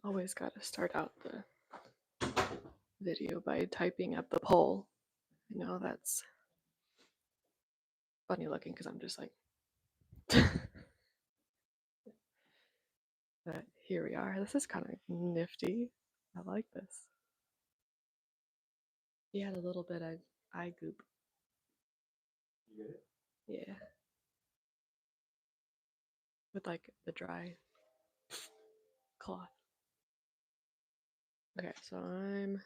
Always got to start out the video by typing up the poll. I know that's funny looking because I'm just like, but here we are. This is kind of nifty. I like this. He had a little bit of eye goop. You get it? Yeah. With like the dry cloth. Okay, so I'm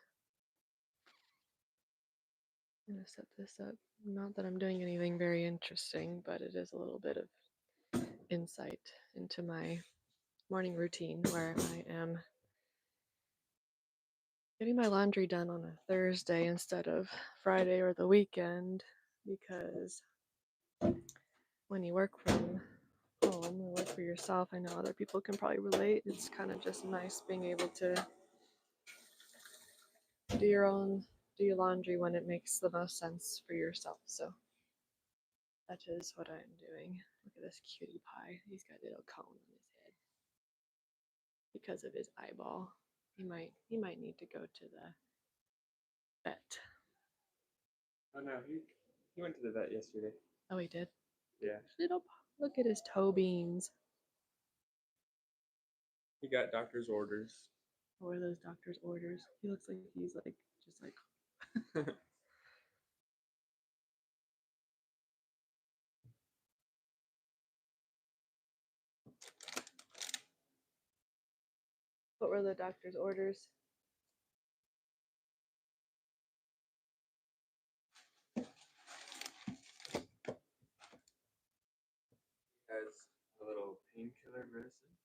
gonna set this up. Not that I'm doing anything very interesting, but it is a little bit of insight into my morning routine where I am getting my laundry done on a Thursday instead of Friday or the weekend, because when you work from home or work for yourself, I know other people can probably relate. It's kind of just nice being able to do your laundry when it makes the most sense for yourself. So that is what I'm doing. Look at this cutie pie. He's got a little cone on his head because of his eyeball. He might need to go to the vet. Oh no, he went to the vet yesterday. Oh, he did? Yeah. Look at his toe beans. He got doctor's orders. What are those doctor's orders? He looks like he's like just like what were the doctor's orders? Has a little painkiller medicine.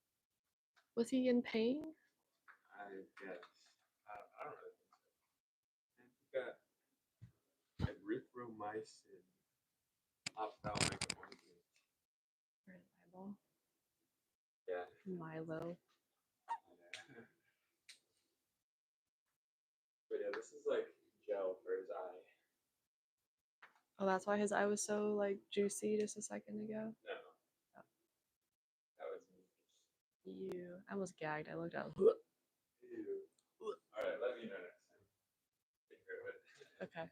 Was he in pain? I guess. I don't really think so. And he got erythromycin, ophthalmic ointment. For his eyeball? Yeah. Milo. But yeah, this is like gel for his eye. Oh, that's why his eye was so like juicy just a second ago. No. Oh. That was me. Ew. I almost gagged. I looked out. Ew. Alright, let me know next time. Take care of it. Okay.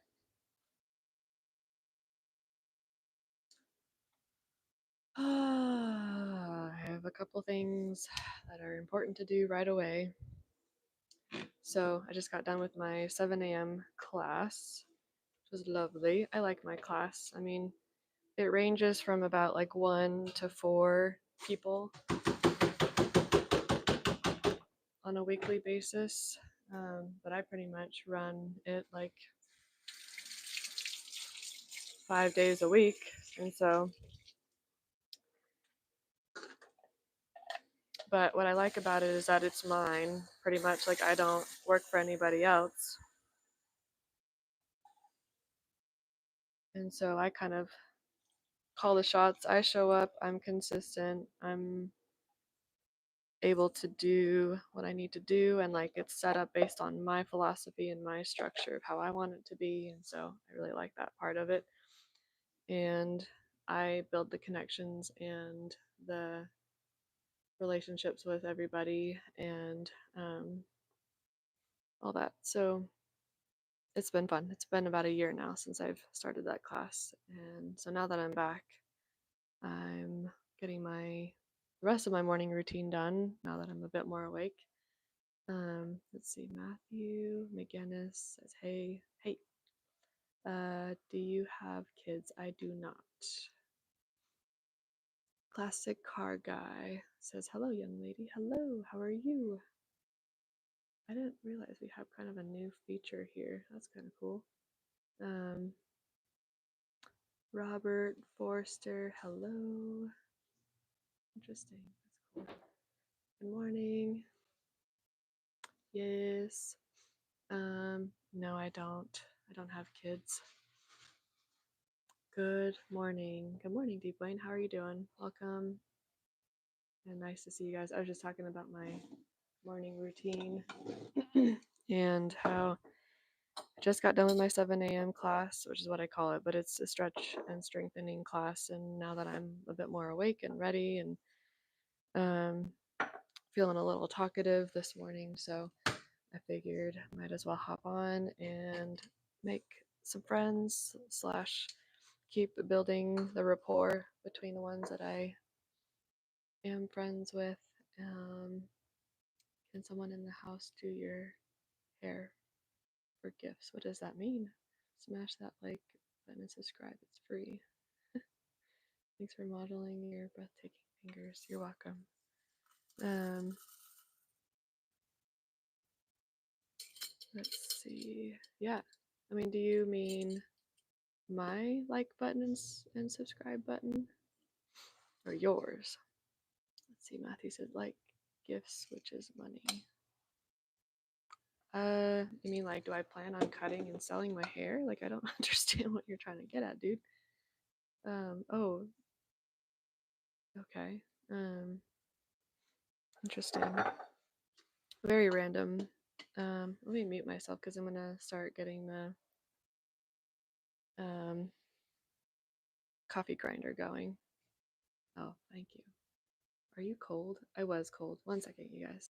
I have a couple things that are important to do right away. So I just got done with my 7 a.m. class, which was lovely. I like my class. I mean, it ranges from about like 1 to 4 people on a weekly basis, but I pretty much run it like 5 days a week, and so. But what I like about it is that it's mine, pretty much. Like, I don't work for anybody else. And so I kind of call the shots. I show up, I'm consistent, I'm able to do what I need to do, and like it's set up based on my philosophy and my structure of how I want it to be. And so I really like that part of it. And I build the connections and the relationships with everybody and all that. So it's been fun. It's been about a year now since I've started that class. And so now that I'm back, I'm getting the rest of my morning routine done now that I'm a bit more awake. Let's see, Matthew McGinnis says, hey, do you have kids? I do not. Classic car guy says, hello, young lady. Hello, how are you? I didn't realize we have kind of a new feature here. That's kind of cool. Robert Forster, hello. Interesting. That's cool. Good morning. Yes. No, I don't. I don't have kids. Good morning. Good morning, Deep Wayne. How are you doing? Welcome. And nice to see you guys. I was just talking about my morning routine and how I just got done with my 7 a.m. class, which is what I call it, but it's a stretch and strengthening class. And now that I'm a bit more awake and ready and feeling a little talkative this morning, so I figured might as well hop on and make some friends slash keep building the rapport between the ones that I am friends with. Can someone in the house do your hair for gifts? What does that mean? Smash that like button and subscribe. It's free. Thanks for modeling your breathtaking fingers. You're welcome. Let's see. Yeah. I mean, do you mean my like button and subscribe button? Or yours? Let's see. Matthew said like gifts, which is money. You mean like, do I plan on cutting and selling my hair? Like, I don't understand what you're trying to get at, dude. Oh, okay. Interesting. Very random. Let me mute myself because I'm gonna start getting the coffee grinder going. Oh, thank you. Are you cold? I was cold. 1 second, you guys.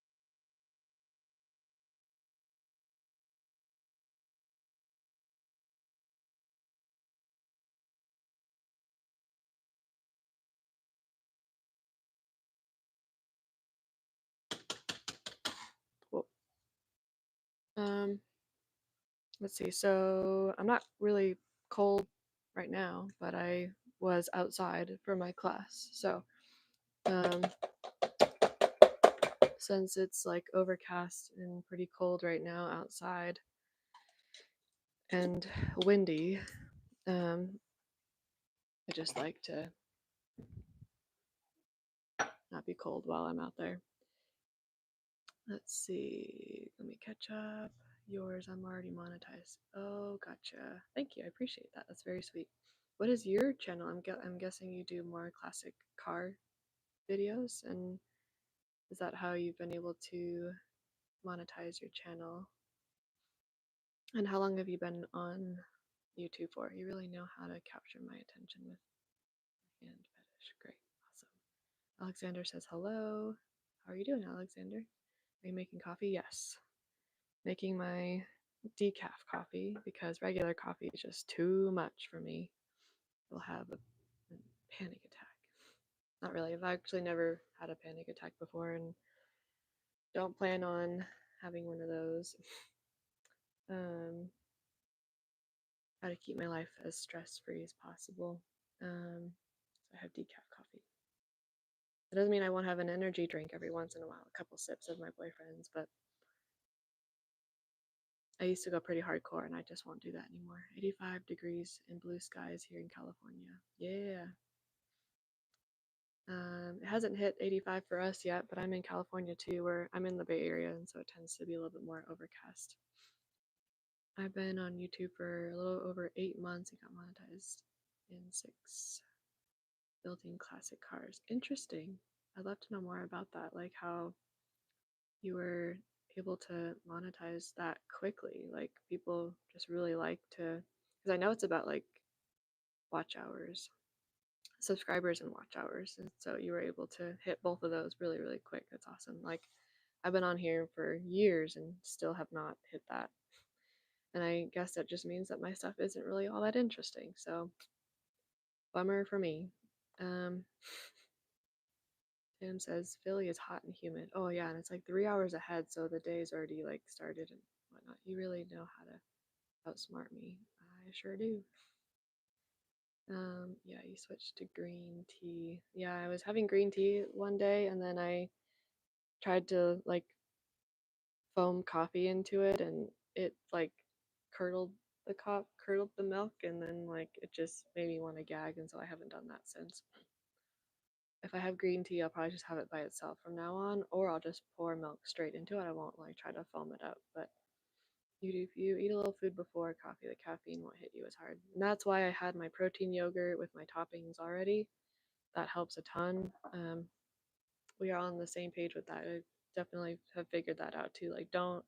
Whoa. Let's see. So I'm not really cold right now, but I was outside for my class. So since it's like overcast and pretty cold right now outside and windy, I just like to not be cold while I'm out there. Let's see. Let me catch up. Yours, I'm already monetized. Oh, gotcha. Thank you. I appreciate that. That's very sweet. What is your channel? I'm guessing you do more classic car videos, and is that how you've been able to monetize your channel? And how long have you been on YouTube for? You really know how to capture my attention with hand fetish. Great. Awesome. Alexander says hello. How are you doing, Alexander? Are you making coffee? Yes. Making my decaf coffee because regular coffee is just too much for me. I'll have a panic attack. Not really. I've actually never had a panic attack before and don't plan on having one of those. How to keep my life as stress-free as possible. So I have decaf coffee. It doesn't mean I won't have an energy drink every once in a while, a couple sips of my boyfriend's, but I used to go pretty hardcore and I just won't do that anymore. 85 degrees and blue skies here in California. Yeah. It hasn't hit 85 for us yet, but I'm in California too, where I'm in the Bay Area, and so it tends to be a little bit more overcast. I've been on YouTube for a little over 8 months and got monetized in 6. Building classic cars. Interesting. I'd love to know more about that, like how you were able to monetize that quickly. Like people just really like to, because I know it's about like watch hours, subscribers and watch hours, and so you were able to hit both of those really, really quick. That's awesome. Like I've been on here for years and still have not hit that. And I guess that just means that my stuff isn't really all that interesting. So bummer for me. Tim says Philly is hot and humid. Oh yeah, and it's like 3 hours ahead, so the day's already like started and whatnot. You really know how to outsmart me. I sure do. Yeah, you switched to green tea. Yeah, I was having green tea one day and then I tried to like foam coffee into it and it like curdled curdled the milk and then like it just made me want to gag and so I haven't done that since. If I have green tea, I'll probably just have it by itself from now on, or I'll just pour milk straight into it. I won't like try to foam it up. But if you eat a little food before coffee, the caffeine won't hit you as hard. And that's why I had my protein yogurt with my toppings already. That helps a ton. We are on the same page with that. I definitely have figured that out too. Like don't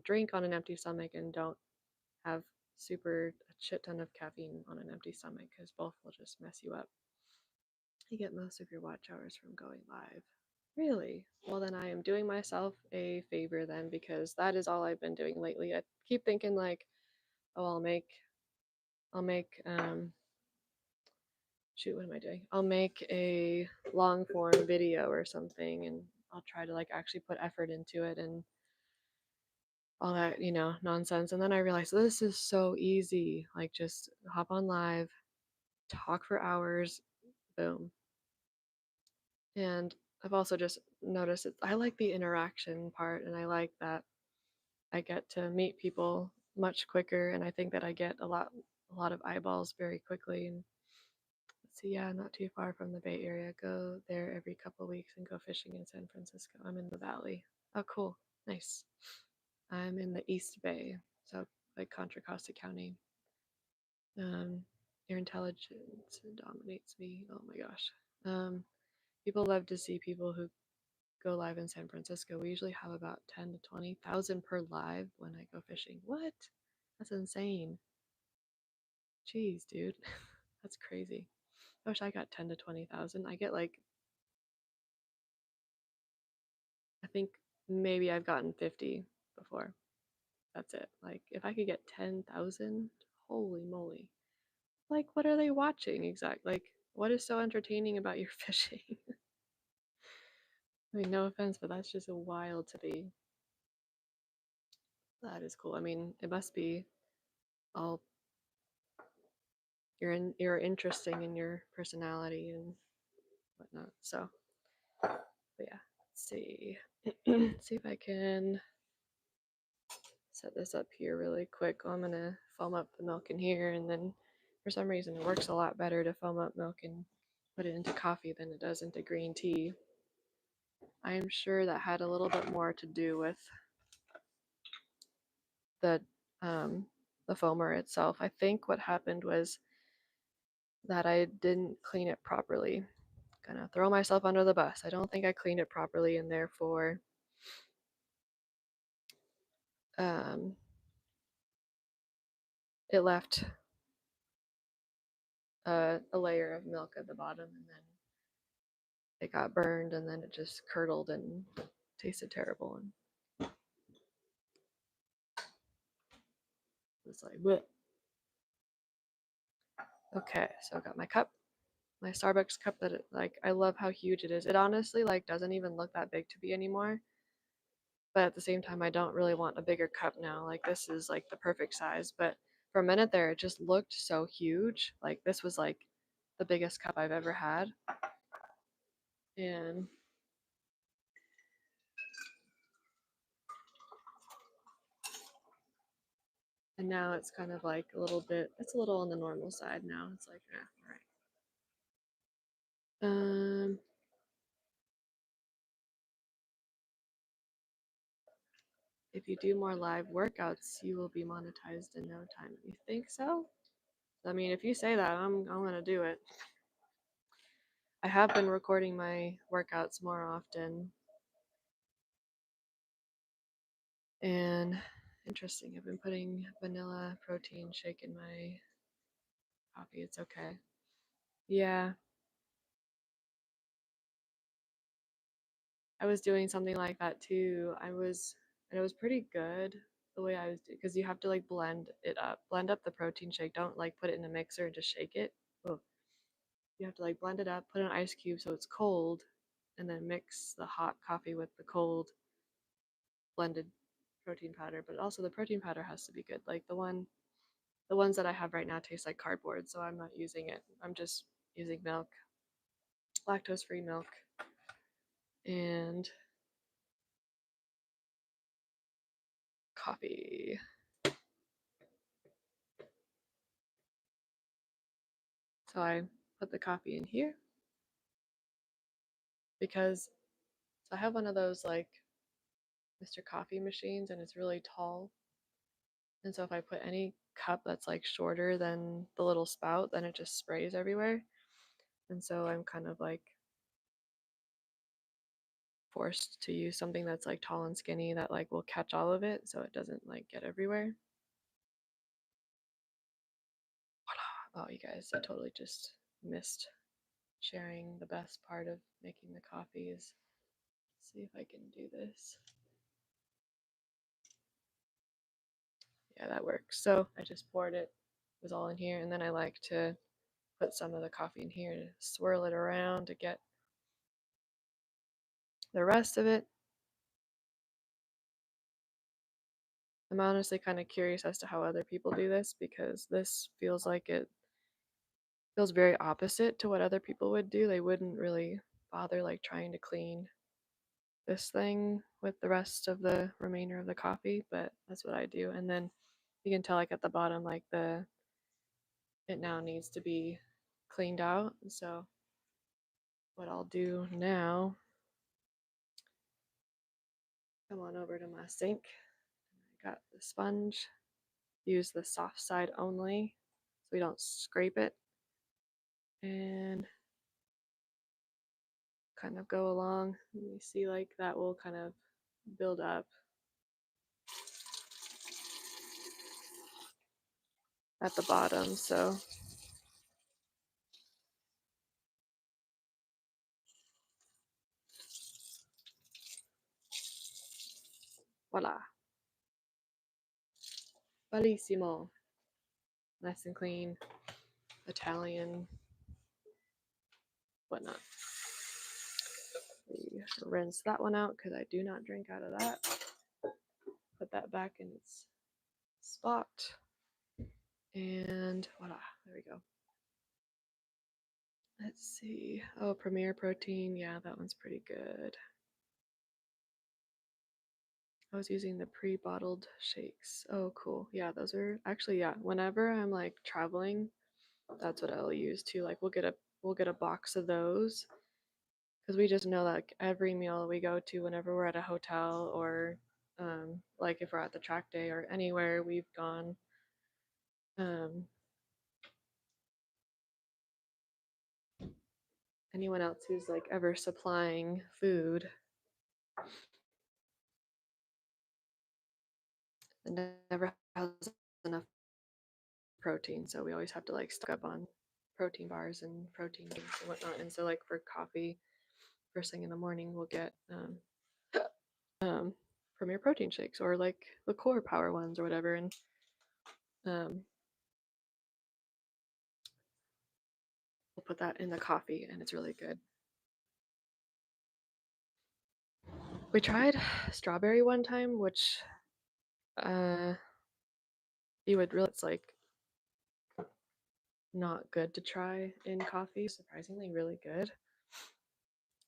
drink on an empty stomach and don't have a shit ton of caffeine on an empty stomach because both will just mess you up. You get most of your watch hours from going live. Really? Well, then I am doing myself a favor then because that is all I've been doing lately. I keep thinking like, oh, I'll make shoot, what am I doing? I'll make a long form video or something and I'll try to like actually put effort into it and all that, nonsense. And then I realized this is so easy. Like just hop on live, talk for hours, boom. And I've also just noticed I like the interaction part and I like that I get to meet people much quicker and I think that I get a lot of eyeballs very quickly and let's see, yeah, not too far from the Bay Area. Go there every couple weeks and go fishing in San Francisco. I'm in the valley. Oh cool. Nice. I'm in the East Bay, so like Contra Costa County. Um, your intelligence dominates me. Oh my gosh. Um, People love to see people who go live in San Francisco. We usually have about 10 to 20,000 per live when I go fishing. What? That's insane. Jeez, dude. That's crazy. I wish I got 10 to 20,000. I get like, I think maybe I've gotten 50 before. That's it. Like, if I could get 10,000, holy moly. Like, what are they watching exactly? Like, what is so entertaining about your fishing? I mean, no offense, but that's just wild to me. That is cool. I mean, it must be all you're interesting in your personality and whatnot. So, but yeah, let's see. See if I can set this up here really quick. I'm gonna foam up the milk in here, and then for some reason it works a lot better to foam up milk and put it into coffee than it does into green tea. I am sure that had a little bit more to do with the um, the foamer itself. I think what happened was that I didn't clean it properly. Gonna throw myself under the bus. I don't think I cleaned it properly, and therefore um, it left a layer of milk at the bottom, and then it got burned, and then it just curdled and tasted terrible. And it was like, bleh. Okay, so I got my cup, my Starbucks cup that like I love how huge it is. It honestly like doesn't even look that big to me anymore. But at the same time, I don't really want a bigger cup now. Like this is like the perfect size. But for a minute there, it just looked so huge. Like this was like the biggest cup I've ever had. And now it's kind of like a little bit, it's a little on the normal side now. It's like, all right. If you do more live workouts, you will be monetized in no time. You think so? I mean, if you say that, I'm gonna do it. I have been recording my workouts more often, and interesting. I've been putting vanilla protein shake in my coffee. It's okay. Yeah, I was doing something like that too. And it was pretty good the way I was, because you have to like blend up the protein shake. Don't like put it in a mixer and just shake it. Oh, you have to like blend it up, put in ice cube so it's cold, and then mix the hot coffee with the cold blended protein powder. But also the protein powder has to be good. Like the ones that I have right now taste like cardboard, so I'm not using it. I'm just using milk, lactose free milk, and coffee. So I put the coffee in here because so I have one of those like Mr. Coffee machines and it's really tall. And so if I put any cup that's like shorter than the little spout, then it just sprays everywhere. And so I'm kind of like forced to use something that's like tall and skinny that like will catch all of it so it doesn't like get everywhere. Oh, you guys, I totally just missed sharing the best part of making the coffee is see if I can do this. Yeah, that works. So I just poured it. It was all in here, and then I like to put some of the coffee in here to swirl it around to get the rest of it. I'm honestly kind of curious as to how other people do this, because this feels like it feels very opposite to what other people would do. They wouldn't really bother like trying to clean this thing with the rest of the remainder of the coffee, but that's what I do. And then you can tell like at the bottom, like it now needs to be cleaned out. So what I'll do now, come on over to my sink. I got the sponge. Use the soft side only so we don't scrape it. And kind of go along. You see like that will kind of build up at the bottom. So voila. Bellissimo. Nice and clean. Italian whatnot. We rinse that one out because I do not drink out of that. Put that back in its spot. And voila, there we go. Let's see. Oh, Premier Protein. Yeah, that one's pretty good. I was using the pre-bottled shakes. Oh, cool. Yeah, those are actually, yeah, whenever I'm like traveling, that's what I'll use too. Like we'll get a box of those because we just know that like, every meal we go to whenever we're at a hotel or like if we're at the track day or anywhere we've gone, um, anyone else who's like ever supplying food and never has enough protein, so we always have to like stock up on protein bars and protein drinks and whatnot. And so like for coffee, first thing in the morning we'll get Premier protein shakes or like the core power ones or whatever, and um, we'll put that in the coffee and it's really good. We tried strawberry one time, which you would really, it's like not good to try in coffee. Surprisingly really good.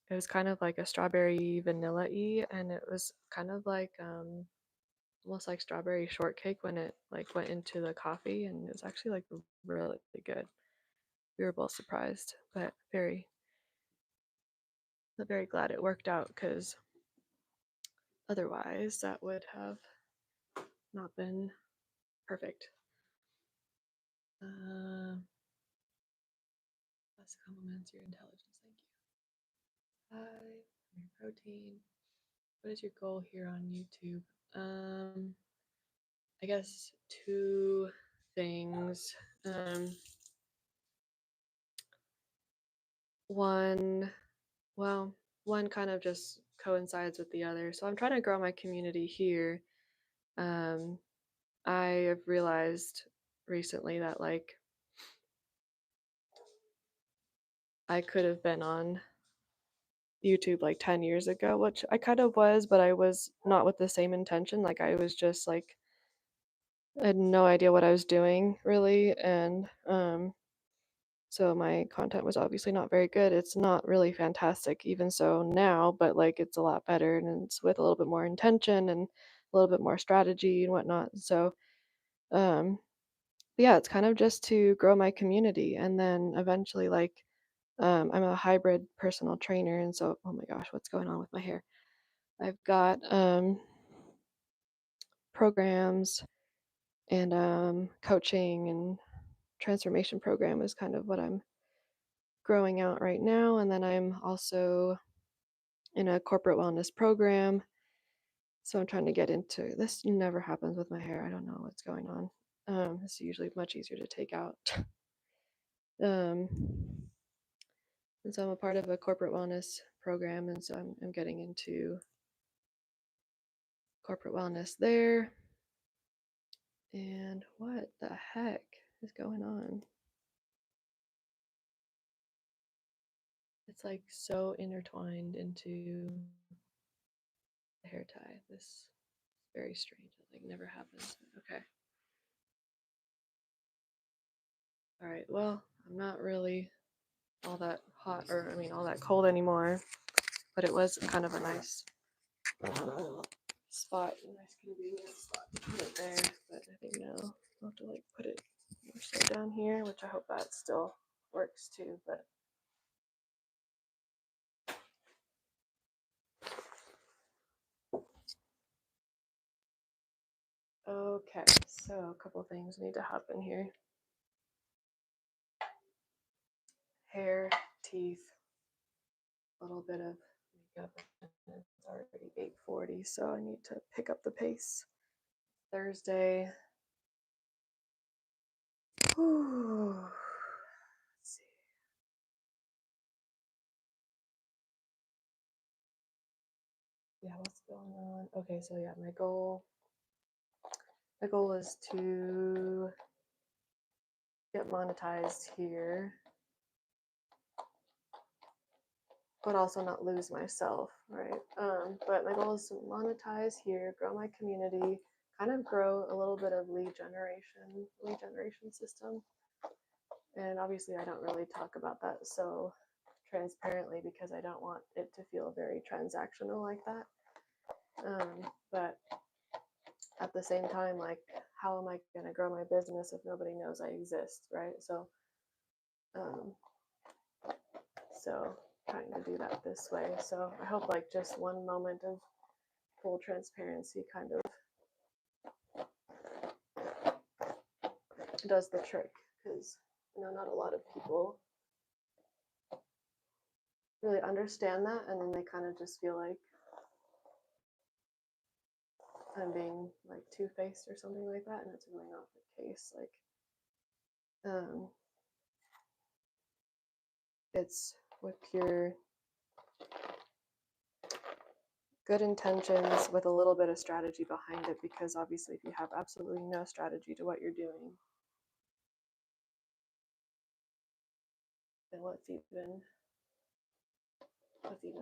It was kind of like a strawberry vanilla-y, and it was kind of like almost like strawberry shortcake when it like went into the coffee, and it was actually like really good. We were both surprised, but very glad it worked out because otherwise that would have not been perfect. Less compliments your intelligence. Thank you. Hi, protein. What is your goal here on YouTube? I guess two things. One, well, one kind of just coincides with the other. So I'm trying to grow my community here. Um, I have realized recently that like I could have been on YouTube like 10 years ago, which I kind of was, but I was not with the same intention. Like I was just like I had no idea what I was doing really, and so my content was obviously not very good. It's not really fantastic even so now, but like it's a lot better and it's with a little bit more intention and a little bit more strategy and whatnot. So um yeah, it's kind of just to grow my community, and then eventually like I'm a hybrid personal trainer, and so oh my gosh, what's going on with my hair? I've got programs and coaching and transformation program is kind of what I'm growing out right now. And then I'm also in a corporate wellness program. So I'm trying to get into this. Never happens with my hair. I don't know what's going on. It's usually much easier to take out. um, and so I'm a part of a corporate wellness program, and so I'm getting into corporate wellness there. And what the heck is going on? It's like so intertwined into the hair tie. This is very strange. It like never happens. Okay. All right. Well, I'm not really all that hot, or I mean all that cold anymore, but it was kind of a nice spot, a nice convenient spot to put it there. But I think now I'll have to like put it more so down here, which I hope that still works too. But okay, so a couple things need to happen here. Hair, teeth, a little bit of makeup, and it's already 8:40, so I need to pick up the pace. Thursday. Whew. Let's see. Yeah, what's going on? Okay, so yeah, my goal is to get monetized here, but also not lose myself, right? But my goal is to monetize here, grow my community, kind of grow a little bit of lead generation system. And obviously I don't really talk about that so transparently because I don't want it to feel very transactional like that. But at the same time, like, how am I going to grow my business if nobody knows I exist, right? So trying to do that this way. So I hope like just one moment of full transparency kind of does the trick, because not a lot of people really understand that, and then they kind of just feel like I'm being like two-faced or something like that, and it's really not the case. Like it's with pure good intentions with a little bit of strategy behind it, because obviously if you have absolutely no strategy to what you're doing, then what's even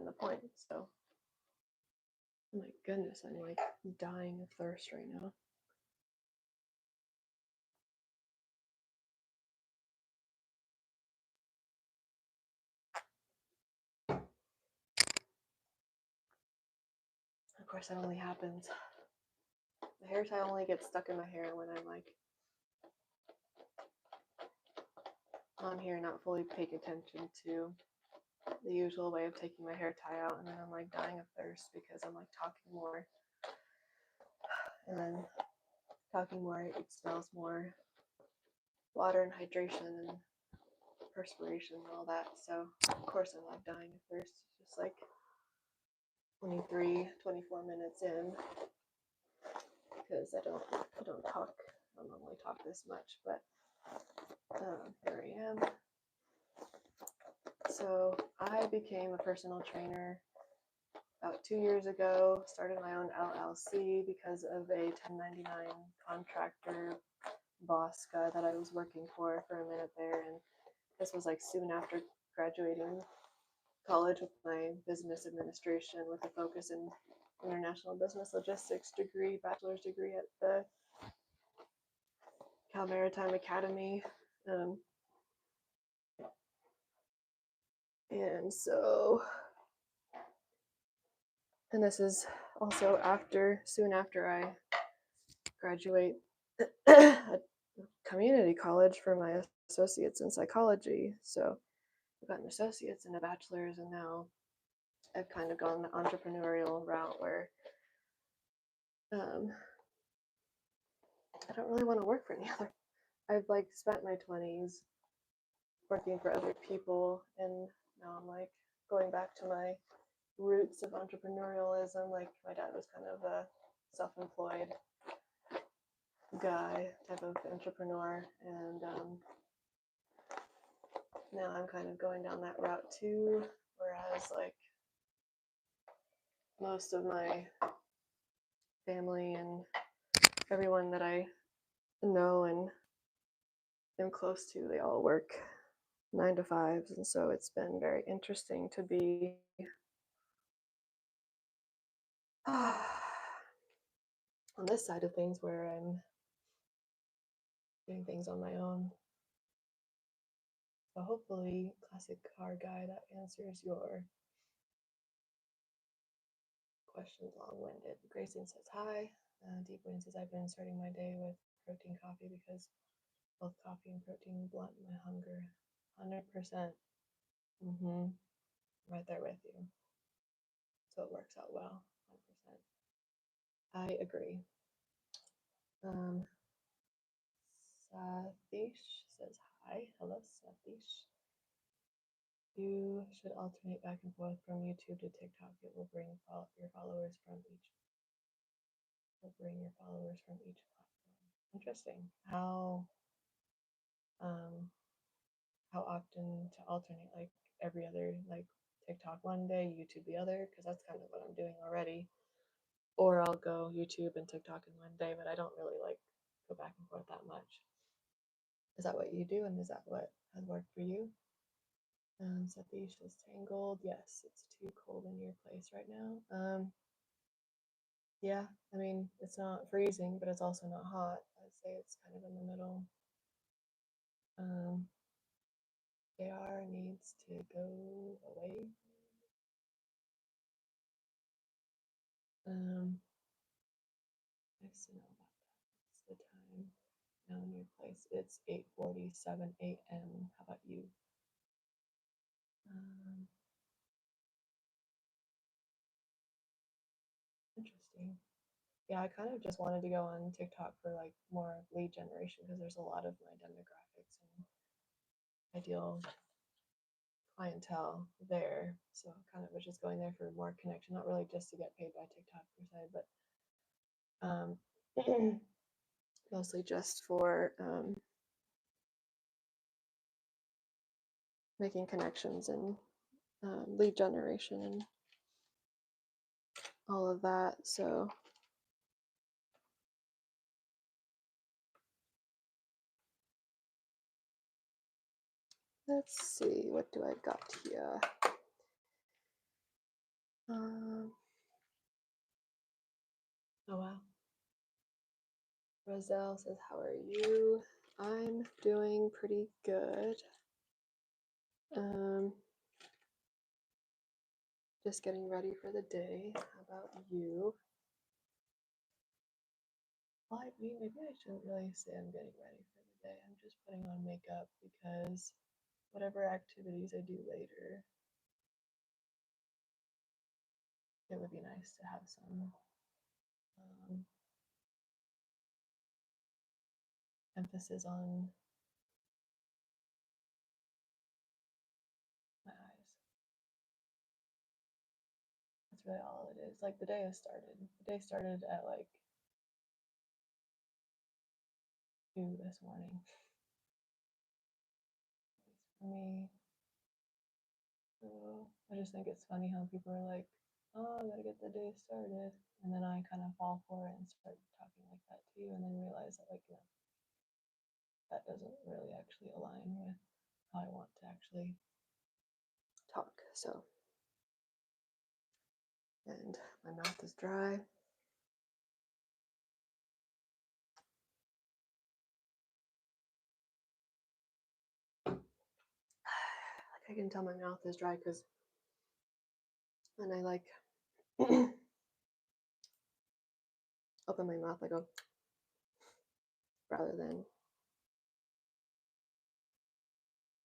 the point? So oh my goodness, I'm like dying of thirst right now. Of course that only happens, the hair tie only gets stuck in my hair when I'm like on here not fully paying attention to the usual way of taking my hair tie out, and then I'm like dying of thirst because I'm like talking more, and then talking more, it smells more water and hydration and perspiration and all that. So of course I'm like dying of thirst. It's just like 24 minutes in, because I don't normally talk this much, but here I am. So I became a personal trainer about 2 years ago, started my own LLC because of a 1099 contractor boss guy that I was working for a minute there. And this was like soon after graduating college with my business administration with a focus in international business logistics degree, bachelor's degree at the Cal Maritime Academy. And this is also soon after I graduate a community college for my associates in psychology. So I've got an associate's and a bachelor's, and now I've kind of gone the entrepreneurial route where I don't really want to work for any other. I've like spent my 20s working for other people, and now I'm like going back to my roots of entrepreneurialism. Like my dad was kind of a self-employed guy type of entrepreneur, and now I'm kind of going down that route too, whereas like most of my family and everyone that I know and am close to, they all work 9 to 5s, and so it's been very interesting to be on this side of things where I'm doing things on my own. So hopefully, classic car guy, that answers your questions long-winded. Grayson says hi. Deep Wind says I've been starting my day with protein coffee because both coffee and protein blunt my hunger. 100%. Right there with you. So it works out well. 100%. I agree. Satish says hi. Hello, Satish. You should alternate back and forth from YouTube to TikTok. It will bring your followers from each. Will bring your followers from each platform. Interesting. How often to alternate? Like every other, like TikTok one day, YouTube the other, because that's kind of what I'm doing already. Or I'll go YouTube and TikTok in one day, but I don't really like go back and forth that much. Is that what you do, and is that what has worked for you? Satish is tangled. Yes, it's too cold in your place right now. Yeah, I mean, it's not freezing, but it's also not hot. I'd say it's kind of in the middle. JR needs to go away. Nice to know about that. What's the time now in your place? It's 8:47 a.m. How about you? Interesting. Yeah, I kind of just wanted to go on TikTok for like more lead generation because there's a lot of my demographics and ideal clientele there. So kind of was just going there for more connection, not really just to get paid by TikTok per se, but mostly just for making connections and lead generation and all of that. So let's see, what do I got here? Oh wow. Roselle says, how are you? I'm doing pretty good. Just getting ready for the day. How about you? Well, I mean, maybe I shouldn't really say I'm getting ready for the day. I'm just putting on makeup because whatever activities I do later, it would be nice to have some emphasis on my eyes. That's really all it is. Like the day has started. The day started at like 2 this morning. For me. So I just think it's funny how people are like, oh, I gotta get the day started. And then I kind of fall for it and start talking like that too, and then realize that, like, that doesn't really actually align with how I want to actually talk. So, and my mouth is dry. Like I can tell my mouth is dry because when I like open my mouth, I go rather than,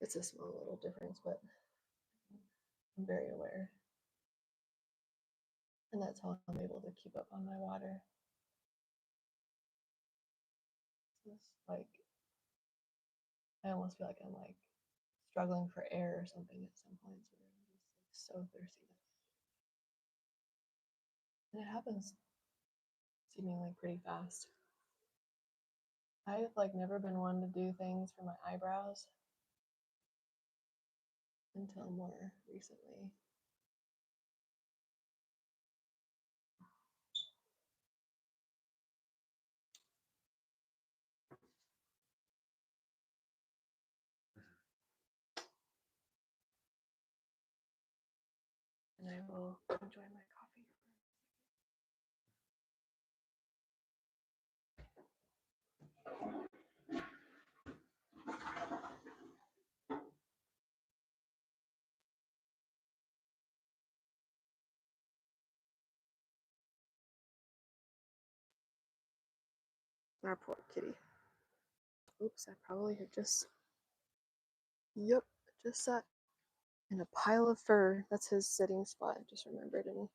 it's a small little difference, but I'm very aware. And that's how I'm able to keep up on my water. It's like, I almost feel like I'm like struggling for air or something at some points where I'm just like so thirsty. And it happens seemingly pretty fast. I've like never been one to do things for my eyebrows until more recently. will enjoy my coffee. Our poor kitty. Oops, I probably have just. Yep, just sat in a pile of fur. That's his sitting spot. I just remembered, and